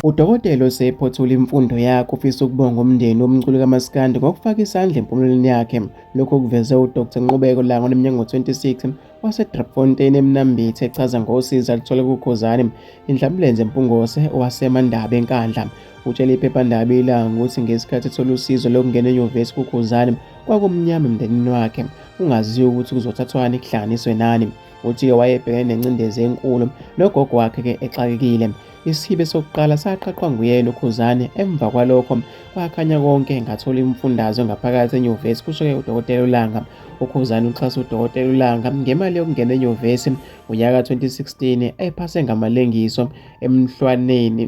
Udokotela osephothula imfundo yakhe ufisa ukubonga umndeni womculi kaMaskandi ngokufaka isandla empumelelweni yakhe. Lokho kuveze uDkt Nqubeko Langa oneminyaka ngo-26 waseDriefontein eMnambithi echaza ngosizo aluthola kuKhuzani, indlambulenze Mpungose owaseMandaba eNkandla. Utshele iphephandaba iLanga ukuthi ngesikhathi ethola usizo lokungena enyuvesi kuKhuzani kwakumnyama emndenini wakhe, ungaziwa ukuthi kuzothathwani kuhlanganiswe nani. Uthi-ke wayebhekene nencindezi enkulu nogogo wakhe-ke exakekile. Isihibe sokuqala saqaqwa nguyena uKhuzani. Emva kwalokho kwakhanya konke ngathola imifundazwe ngaphakathi enyuvesi, kusho-ke uDokotela uLanga. UKhuzani uxhasa uDokotela uLanga ngemali yokungena enyuvesi ngonyaka ka-2016 ephase ngamalengiso emhlwaneni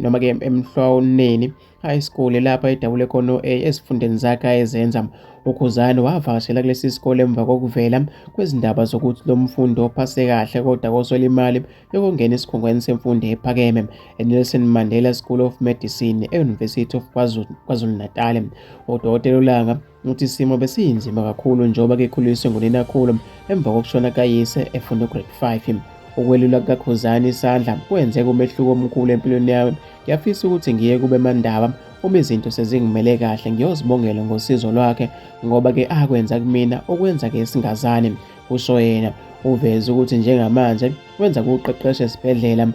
high school lapha edabule khona A ezifundeni zakhe ayezenza. UKhuzani wavakashela kulesi sikole emva kokuvela kwezindaba zokuthi lo mfundi ophase kahle kodwa koswela imali yokungena esikhungweni semfundo ephakeme eNelson Mandela School of Medicine e-University of KwaZulu-Natal. UDokotela uLanga uthi isimo besiyinzima kakhulu njengoba kekhuliswe nguninakhulu emva kokushona kayise efunda ugrade 5. Ukwelulwa kukaKhuzani isandla kwenzeka umehluko omkhulu empilweni yami. Ngiyafisa ukuthi ngiye kube Mandaba uma izinto sezingimele kahle, ngiyozibongela ngosizo lwakhe ngoba-ke akwenza kumina okwenza-ke singazani, kusho yena. Uveze ukuthi njengamanje wenza kuqeqesha esibhedlela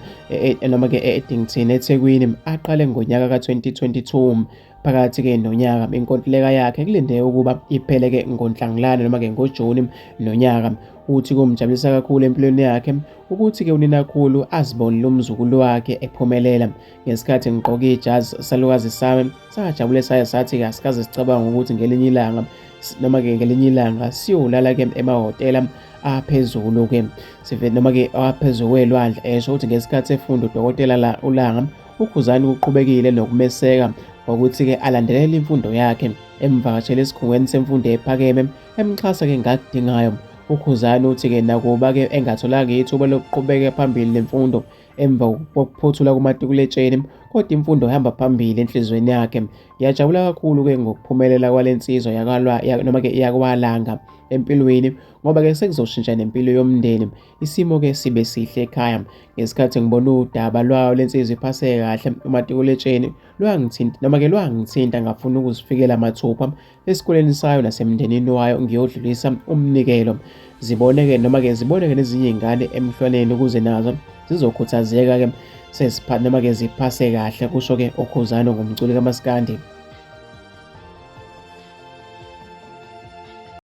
noma-ke e-Edington eThekwini aqale ngonyaka ka-2022. Phakathi-ke nonyaka inkontileka yakhe kulindeke ukuba iphele-ke ngoNhlangulana noma-ke ngoJuni nonyaka. Uthi kumjabulisa kakhulu empilweni yakhe ukuthi-ke uninakhulu azibonile umzukulu wakhe ephumelela. Ngesikhathi ngigqoke ijazi salukazi sami sajabule sathi-ke asikaze sicabanga ukuthi ngelinye ilanga siyolala-ke emahhotela aphezulu-ke noma-ke aphezulu kwelwandle. Esho ukuthi ngesikhathi efunda uDokotela uLanga, uKhuzani uqhubekile nokumeseka ngokuthi-ke alandelele imfundo yakhe. Emvakashele esikhungweni semfundo ephakeme emxhasa-ke ngakudingayo. UKhuzani uthi-ke nakuba-ke engatholanga ithuba lokuqhubeka phambili nemfundo emva kokuphothula kumatikuletsheni, kodwa imfundo ihamba phambili enhlizweni yakhe. Ngiyajabula kakhulu-ke ngokuphumelela kwale nsizwa noma-ke yakwaLanga empilweni ngoba-ke sekuzoshintsha nempilo yomndeni, isimo-ke sibe sihle ekhaya. Ngesikhathi ngibona udaba lwayo le nsizwa iphase kahle umatikuletsheni lwangithinta ngafuna ukuzifikela mathupha esikoleni sayo nasemndenini wayo ngiyodlulisa umnikelo. Ziboneke nezinye izingane emhlwaneni ukuze nazo zizokhuthazeka-ke noma-ke ziphase kahle, kusho-ke uKhuzani ngumculi kaMaskandi.